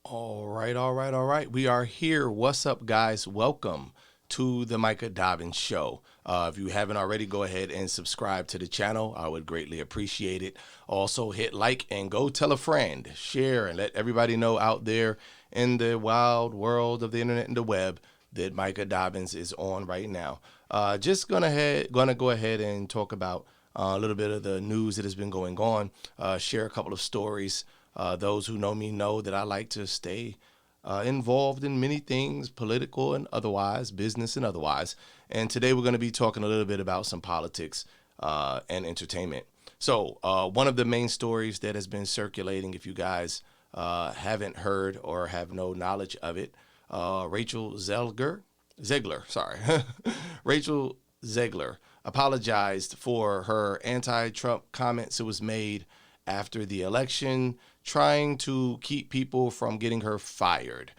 All right. We are here. What's up, guys? Welcome to the Micah Dobbins Show. If you haven't already, go ahead and subscribe to the channel. I would greatly appreciate it. Also, hit like and go tell a friend. Share and let everybody know out there in the wild world of the internet and the web that Micah Dobbins is on right now. Just gonna go ahead and talk about a little bit of the news that has been going on. Share a couple of stories. Those who know me know that I like to stay involved in many things, political and otherwise, business and otherwise. And today we're going to be talking a little bit about some politics and entertainment. So one of the main stories that has been circulating, if you guys haven't heard or have no knowledge of it, Rachel Zegler, Rachel Zegler apologized for her anti-Trump comments that was made after the election, trying to keep people from getting her fired.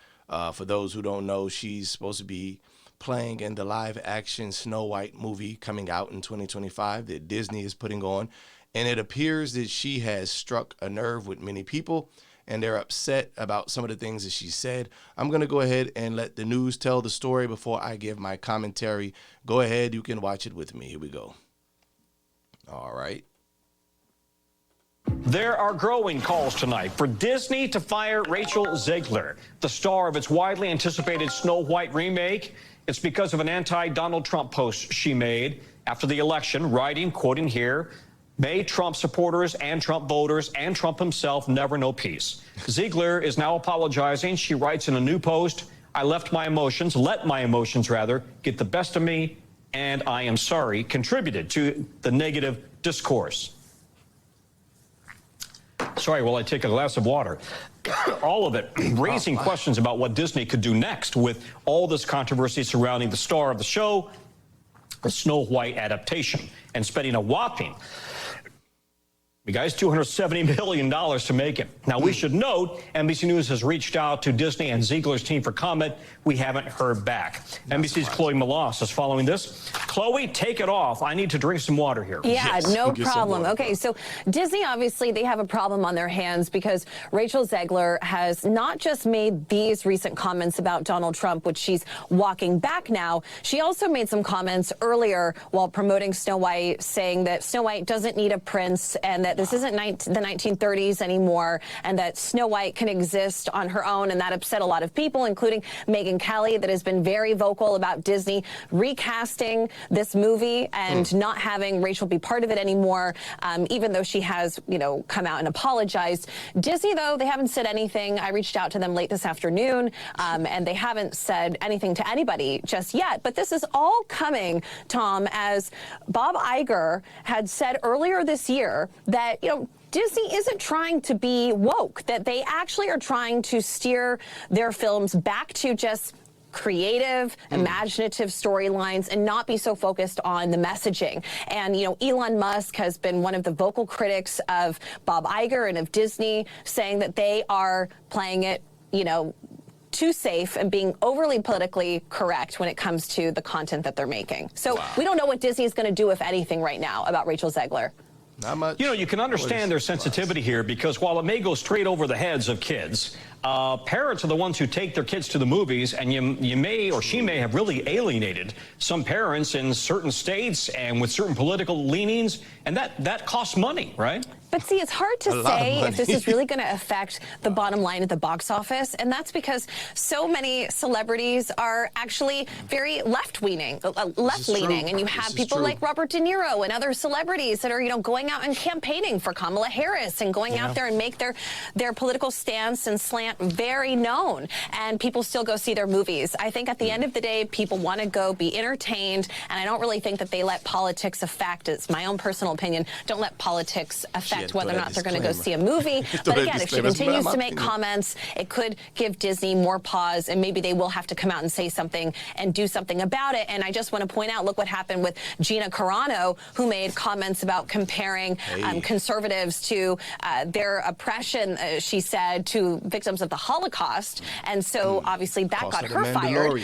For those who don't know, she's supposed to be playing in the live-action Snow White movie coming out in 2025 that Disney is putting on. And it appears that she has struck a nerve with many people, and they're upset about some of the things that she said. I'm going to go ahead and let the news tell the story before I give my commentary. Go ahead. You can watch it with me. Here we go. All right. There are growing calls tonight for Disney to fire Rachel Zegler, the star of its widely anticipated Snow White remake. It's because of an anti-Donald Trump post she made after the election, writing, quoting here, "May Trump supporters and Trump voters and Trump himself never know peace." Zegler is now apologizing. She writes in a new post, let my emotions get the best of me, and I am sorry, contributed to the negative discourse. Sorry, while I take a glass of water. All of it raising questions about what Disney could do next with all this controversy surrounding the star of the show, the Snow White adaptation, and spending a whopping, you guys, $270 million to make it. Now, we should note, NBC News has reached out to Disney and Zegler's team for comment. We haven't heard back. NBC's Chloe Malas is following this. Chloe, take it off. I need to drink some water here. Yeah, yes, no problem. Okay, so Disney, obviously, they have a problem on their hands because Rachel Zegler has not just made these recent comments about Donald Trump, which she's walking back now. She also made some comments earlier while promoting Snow White, saying that Snow White doesn't need a prince and that this isn't the 1930s anymore, and that Snow White can exist on her own, and that upset a lot of people, including Megyn Kelly, that has been very vocal about Disney recasting this movie and not having Rachel be part of it anymore, even though she has, come out and apologized. Disney, though, they haven't said anything. I reached out to them late this afternoon, and they haven't said anything to anybody just yet. But this is all coming, Tom, as Bob Iger had said earlier this year that, Disney isn't trying to be woke, that they actually are trying to steer their films back to just creative, imaginative storylines and not be so focused on the messaging. And, Elon Musk has been one of the vocal critics of Bob Iger and of Disney, saying that they are playing it, too safe and being overly politically correct when it comes to the content that they're making. So we don't know what Disney is going to do, if anything, right now about Rachel Zegler. Not much. You can understand their sensitivity here because while it may go straight over the heads of kids, parents are the ones who take their kids to the movies, and you may or she may have really alienated some parents in certain states and with certain political leanings, and that costs money, right? But see, it's hard to say if this is really going to affect the bottom line at the box office, and that's because so many celebrities are actually very left-leaning, and you have people like Robert De Niro and other celebrities that are, going out and campaigning for Kamala Harris and going out there and make their political stance and slant very known, and people still go see their movies. I think at the end of the day, people want to go be entertained, and I don't really think that they let politics affect, it's my own personal opinion, don't let politics affect whether or not they're going to go see a movie. But again, if she continues to make comments, it could give Disney more pause, and maybe they will have to come out and say something and do something about it. And I just want to point out, look what happened with Gina Carano, who made comments about comparing conservatives to their oppression, she said, to victims of the Holocaust. And so obviously that got her fired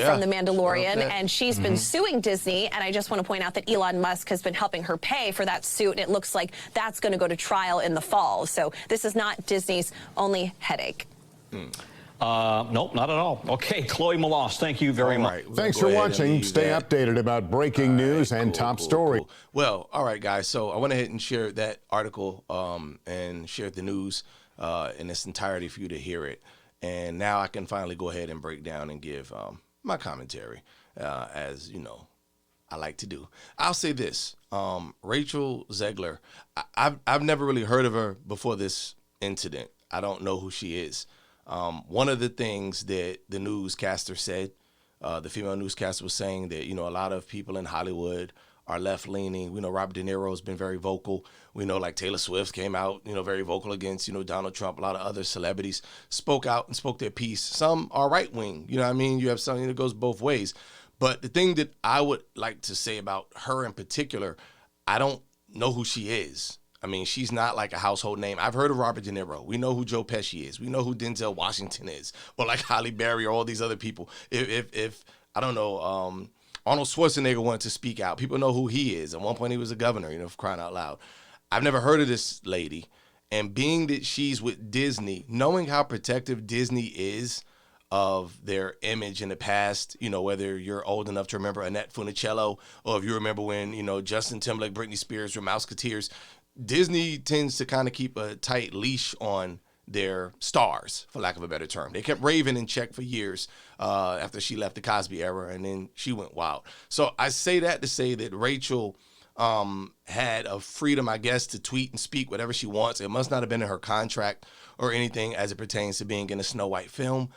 from The Mandalorian, and she's been suing Disney. And I just want to point out that Elon Musk has been helping her pay for that suit, and it looks like that's going to go to trial in the fall. So this is not Disney's only headache. Nope, not at all. Okay, Chloe Melas, thank you very much. Thanks for watching. Stay updated about breaking news and top stories. Cool. Well, all right, guys. So I went ahead and shared that article and shared the news in its entirety for you to hear it. And now I can finally go ahead and break down and give my commentary, as you know I like to do. I'll say this: Rachel Zegler. I've never really heard of her before this incident. I don't know who she is. One of the things that the newscaster said, the female newscaster was saying that, a lot of people in Hollywood are left-leaning. We know Robert De Niro has been very vocal. We know like Taylor Swift came out, very vocal against, Donald Trump. A lot of other celebrities spoke out and spoke their piece. Some are right-wing. You know what I mean? You have something that goes both ways. But the thing that I would like to say about her in particular, I don't know who she is. I mean, she's not like a household name. I've heard of Robert De Niro. We know who Joe Pesci is. We know who Denzel Washington is, or like Halle Berry or all these other people. If I don't know, Arnold Schwarzenegger wanted to speak out, people know who he is. At one point, he was a governor, for crying out loud. I've never heard of this lady. And being that she's with Disney, knowing how protective Disney is of their image in the past, whether you're old enough to remember Annette Funicello, or if you remember when, Justin Timberlake, Britney Spears were Mouseketeers, Disney tends to kind of keep a tight leash on their stars, for lack of a better term. They kept Raven in check for years after she left the Cosby era, and then she went wild. So I say that to say that Rachel had a freedom, I guess, to tweet and speak whatever she wants. It must not have been in her contract or anything as it pertains to being in a Snow White film.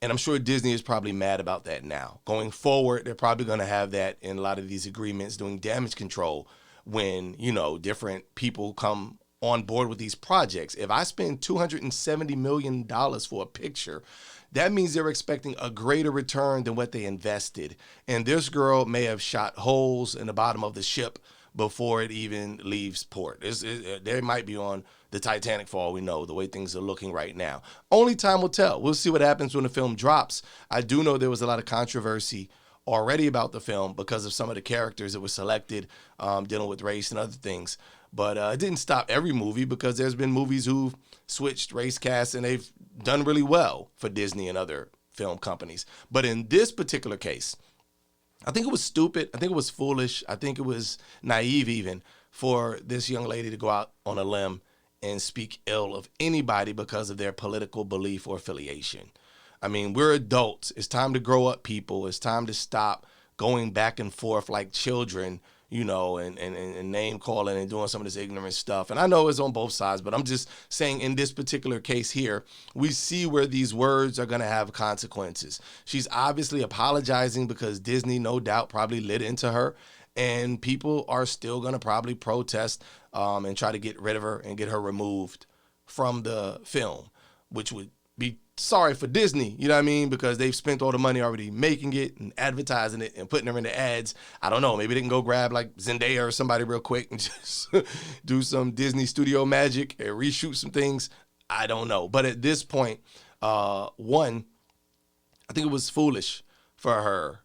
And I'm sure Disney is probably mad about that now. Going forward, they're probably going to have that in a lot of these agreements doing damage control when, different people come on board with these projects. If I spend $270 million for a picture, that means they're expecting a greater return than what they invested. And this girl may have shot holes in the bottom of the ship before it even leaves port. They might be on the Titanic for all we know, the way things are looking right now. Only time will tell. We'll see what happens when the film drops. I do know there was a lot of controversy already about the film because of some of the characters that were selected, dealing with race and other things. But it didn't stop every movie, because there's been movies who've switched race casts and they've done really well for Disney and other film companies. But in this particular case, I think it was stupid. I think it was foolish. I think it was naive even for this young lady to go out on a limb and speak ill of anybody because of their political belief or affiliation. I mean, we're adults. It's time to grow up, people. It's time to stop going back and forth like children, and name calling and doing some of this ignorant stuff. And I know it's on both sides, but I'm just saying in this particular case here, we see where these words are going to have consequences. She's obviously apologizing because Disney, no doubt, probably lit into her. And people are still going to probably protest and try to get rid of her and get her removed from the film, which would be sorry for Disney, you know what I mean? Because they've spent all the money already making it and advertising it and putting her in the ads. I don't know. Maybe they can go grab like Zendaya or somebody real quick and just do some Disney studio magic and reshoot some things. I don't know. But at this point, one, I think it was foolish for her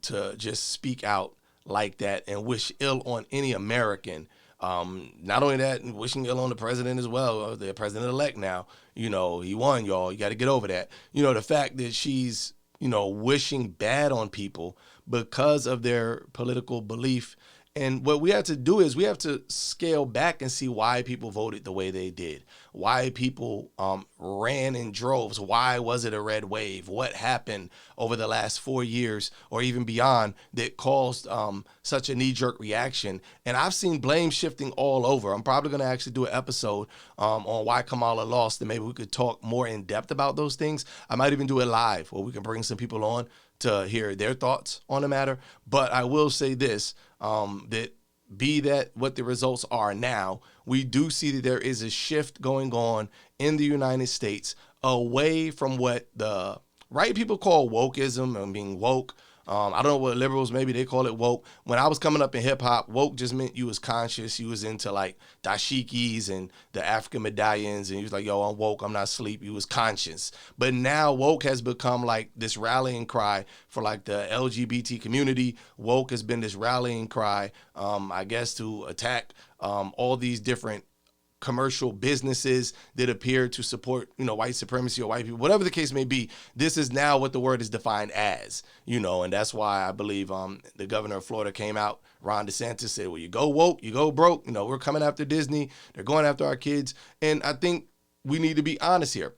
to just speak out like that and wish ill on any American. Not only that, wishing ill on the president as well, the president-elect now. He won, y'all. You got to get over that. The fact that she's, wishing bad on people because of their political belief. And what we have to do is we have to scale back and see why people voted the way they did, why people ran in droves. Why was it a red wave? What happened over the last 4 years or even beyond that caused such a knee-jerk reaction? And I've seen blame shifting all over. I'm probably going to actually do an episode on why Kamala lost, and maybe we could talk more in depth about those things. I might even do it live where we can bring some people on to hear their thoughts on the matter. But I will say this, that be that what the results are now, we do see that there is a shift going on in the United States away from what the right people call wokeism and being woke. I don't know what liberals, maybe they call it woke. When I was coming up in hip hop, woke just meant you was conscious. You was into like dashikis and the African medallions. And you was like, yo, I'm woke. I'm not asleep. You was conscious. But now woke has become like this rallying cry for like the LGBT community. Woke has been this rallying cry, I guess, to attack all these different commercial businesses that appear to support, white supremacy or white people, whatever the case may be. This is now what the word is defined as, and that's why I believe the governor of Florida came out, Ron DeSantis, said, well, you go woke, you go broke. We're coming after Disney. They're going after our kids. And I think we need to be honest here.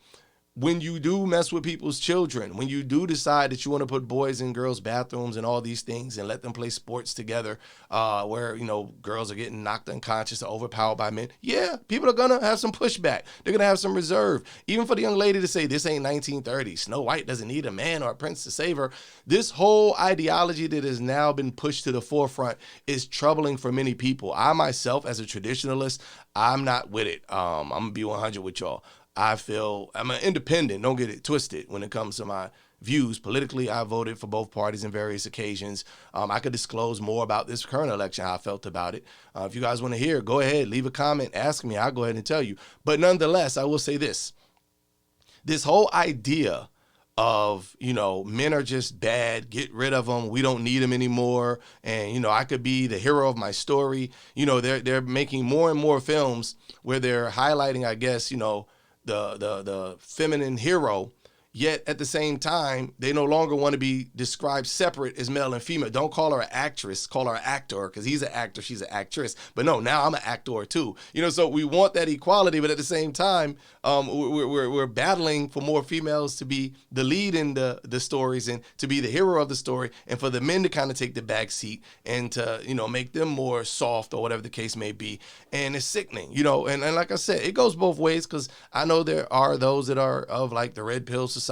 When you do mess with people's children, when you do decide that you want to put boys in girls' bathrooms and all these things and let them play sports together where, girls are getting knocked unconscious or overpowered by men, yeah, people are going to have some pushback. They're going to have some reserve. Even for the young lady to say this ain't 1930s, Snow White doesn't need a man or a prince to save her. This whole ideology that has now been pushed to the forefront is troubling for many people. I myself, as a traditionalist, I'm not with it. I'm going to be 100 with y'all. I feel I'm an independent, don't get it twisted when it comes to my views. Politically, I voted for both parties in various occasions. I could disclose more about this current election, how I felt about it. If you guys want to hear, go ahead, leave a comment, ask me. I'll go ahead and tell you. But nonetheless, I will say this. This whole idea of, men are just bad, get rid of them, we don't need them anymore, and, I could be the hero of my story. They're making more and more films where they're highlighting, I guess, the feminine hero, yet at the same time, they no longer want to be described separate as male and female. Don't call her an actress, call her an actor, because he's an actor, she's an actress. But no, now I'm an actor too. So we want that equality, but at the same time, we're battling for more females to be the lead in the stories and to be the hero of the story, and for the men to kind of take the back seat and to, make them more soft or whatever the case may be. And it's sickening, and like I said, it goes both ways, because I know there are those that are of like the red pill society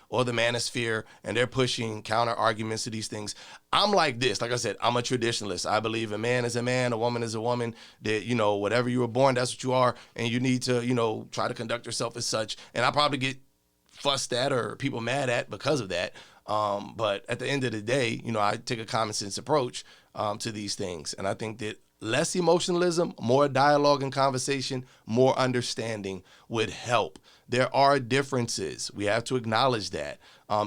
or the manosphere, and they're pushing counter arguments to these things. I'm like this. Like I said, I'm a traditionalist. I believe a man is a man, a woman is a woman, that, whatever you were born, that's what you are. And you need to, try to conduct yourself as such. And I probably get fussed at or people mad at because of that. But at the end of the day, I take a common sense approach to these things. And I think that less emotionalism, more dialogue and conversation, more understanding would help. There are differences. We have to acknowledge that.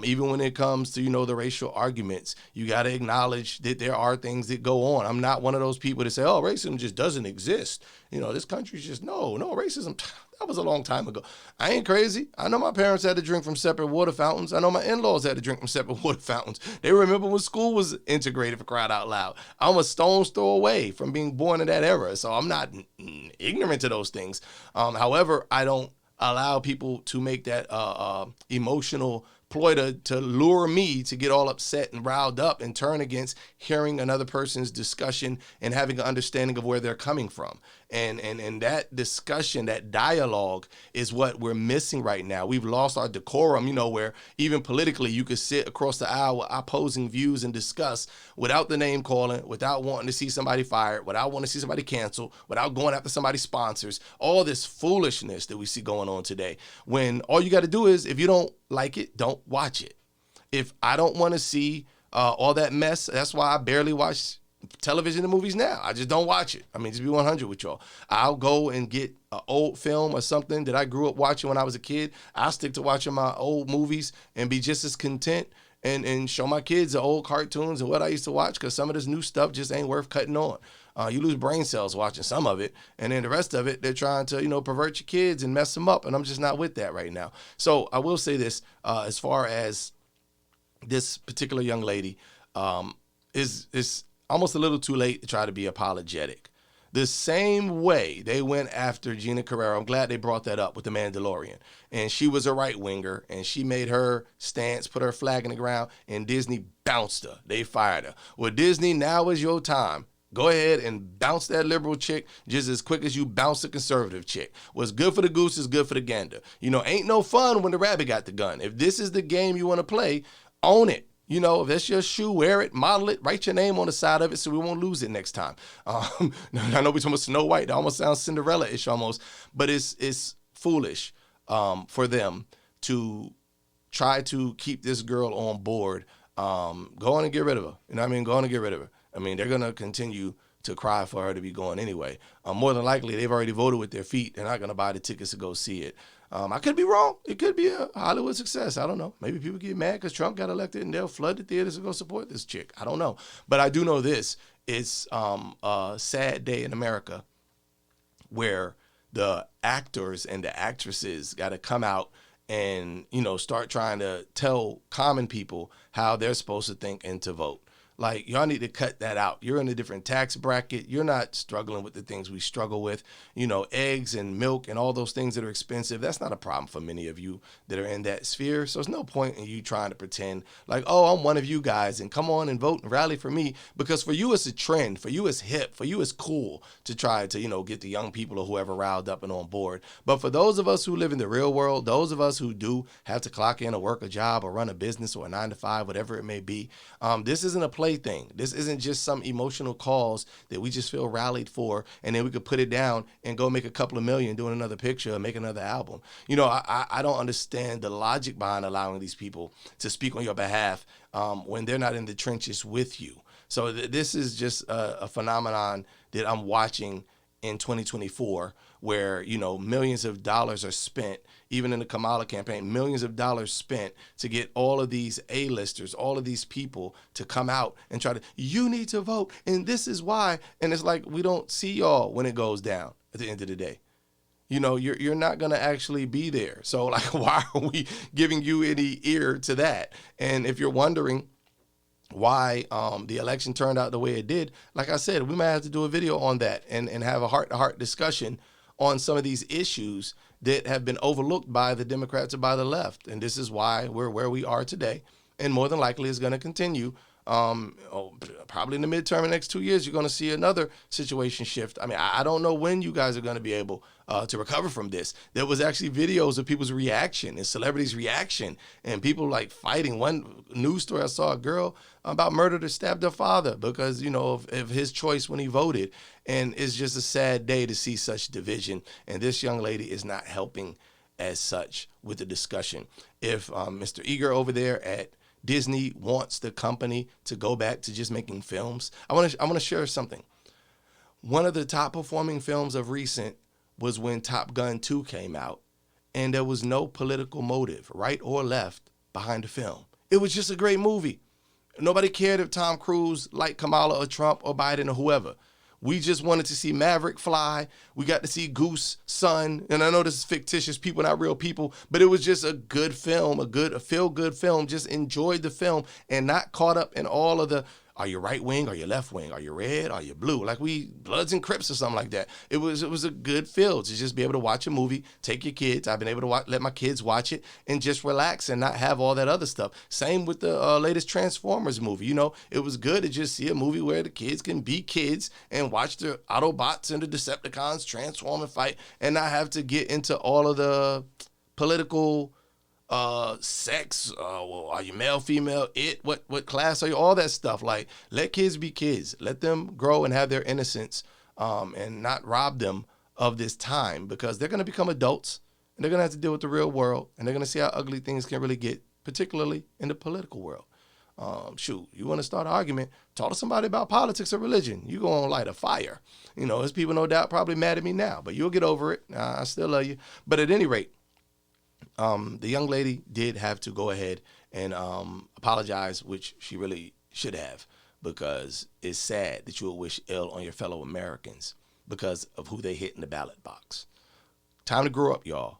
Even when it comes to, the racial arguments, you got to acknowledge that there are things that go on. I'm not one of those people that say, oh, racism just doesn't exist. This country's just, no, racism, that was a long time ago. I ain't crazy. I know my parents had to drink from separate water fountains. I know my in-laws had to drink from separate water fountains. They remember when school was integrated, for crying out loud. I'm a stone's throw away from being born in that era, so I'm not ignorant to those things. However, I don't allow people to make that emotional ploy to lure me to get all upset and riled up and turn against hearing another person's discussion and having an understanding of where they're coming from. And that discussion, that dialogue is what we're missing right now. We've lost our decorum, where even politically you could sit across the aisle with opposing views and discuss without the name calling, without wanting to see somebody fired, without wanting to see somebody canceled, without going after somebody's sponsors, all this foolishness that we see going on today. When all you got to do is, if you don't like it, don't watch it. If I don't want to see all that mess, that's why I barely watch television and movies now. I just don't watch it. I mean, just be 100 with y'all. I'll go and get an old film or something that I grew up watching when I was a kid. I'll stick to watching my old movies and be just as content and show my kids the old cartoons and what I used to watch, because some of this new stuff just ain't worth cutting on. You lose brain cells watching some of it, and then the rest of it, they're trying to, pervert your kids and mess them up, and I'm just not with that right now. So I will say this, as far as this particular young lady, is almost a little too late to try to be apologetic. The same way they went after Gina Carrero, I'm glad they brought that up with The Mandalorian. And she was a right-winger, and she made her stance, put her flag in the ground, and Disney bounced her. They fired her. Well, Disney, now is your time. Go ahead and bounce that liberal chick just as quick as you bounce the conservative chick. What's good for the goose is good for the gander. Ain't no fun when the rabbit got the gun. If this is the game you want to play, own it. If that's your shoe, wear it, model it, write your name on the side of it so we won't lose it next time. I know we're talking about Snow White. That almost sounds Cinderella-ish almost. But it's foolish for them to try to keep this girl on board. Go on and get rid of her. Go on and get rid of her. They're going to continue to cry for her to be gone anyway. More than likely, they've already voted with their feet. They're not going to buy the tickets to go see it. I could be wrong. It could be a Hollywood success. I don't know. Maybe people get mad because Trump got elected and they'll flood the theaters to go support this chick. I don't know. But I do know this. It's a sad day in America where the actors and the actresses got to come out and, start trying to tell common people how they're supposed to think and to vote. Like, y'all need to cut that out. You're in a different tax bracket. You're not struggling with the things we struggle with. Eggs and milk and all those things that are expensive. That's not a problem for many of you that are in that sphere. So there's no point in you trying to pretend like, oh, I'm one of you guys and come on and vote and rally for me. Because for you, it's a trend. For you, it's hip. For you, it's cool to try to, get the young people or whoever riled up and on board. But for those of us who live in the real world, those of us who do have to clock in or work a job or run a business or a 9-to-5, whatever it may be, this isn't a play thing. This isn't just some emotional cause that we just feel rallied for, and then we could put it down and go make a couple of million doing another picture or make another album. I don't understand the logic behind allowing these people to speak on your behalf when they're not in the trenches with you. So this is just a phenomenon that I'm watching in 2024 where, millions of dollars are spent, even in the Kamala campaign, millions of dollars spent to get all of these A-listers, all of these people to come out and try to, you need to vote, and this is why. And it's like, we don't see y'all when it goes down at the end of the day. You're not going to actually be there. So, like, why are we giving you any ear to that? And if you're wondering why the election turned out the way it did, like I said, we might have to do a video on that and have a heart-to-heart discussion on some of these issues that have been overlooked by the Democrats or by the left. And this is why we're where we are today, and more than likely is going to continue. Probably in the midterm in the next 2 years, you're going to see another situation shift. I mean, I don't know when you guys are going to be able to recover from this. There was actually videos of people's reaction and celebrities' reaction and people like fighting. One news story I saw, a girl about murdered or stabbed her father because, of his choice when he voted. And it's just a sad day to see such division. And this young lady is not helping as such with the discussion. If Mr. Eager over there at Disney wants the company to go back to just making films, I want to share something. One of the top performing films of recent was when Top Gun 2 came out, and there was no political motive, right or left, behind the film. It was just a great movie. Nobody cared if Tom Cruise liked Kamala or Trump or Biden or whoever. We just wanted to see Maverick fly. We got to see Goose, Sun, and I know this is fictitious people, not real people, but it was just a good film, a feel-good film. Just enjoyed the film and not caught up in all of the, are you right wing, are you left wing, are you red, are you blue? Like we Bloods and Crips or something like that. It was a good feel to just be able to watch a movie, take your kids. I've been able to let my kids watch it and just relax and not have all that other stuff. Same with the latest Transformers movie. It was good to just see a movie where the kids can be kids and watch the Autobots and the Decepticons transform and fight and not have to get into all of the political sex, are you male, female, what class are you, all that stuff. Like, let kids be kids, let them grow and have their innocence, and not rob them of this time, because they're going to become adults and they're going to have to deal with the real world, and they're going to see how ugly things can really get, particularly in the political world. You want to start an argument, talk to somebody about politics or religion. You're going to light a fire. There's people no doubt probably mad at me now, but you'll get over it. I still love you. But at any rate, the young lady did have to go ahead and apologize, which she really should have, because it's sad that you will wish ill on your fellow Americans because of who they hit in the ballot box. Time to grow up, y'all.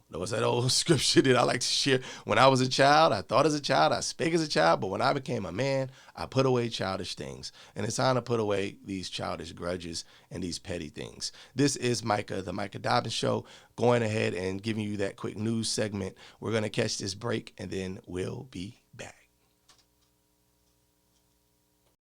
There was that old scripture that I like to share. When I was a child, I thought as a child, I spake as a child, but when I became a man, I put away childish things. And it's time to put away these childish grudges and these petty things. This is Micah, the Micah Dobbins Show, going ahead and giving you that quick news segment. We're going to catch this break, and then we'll be back.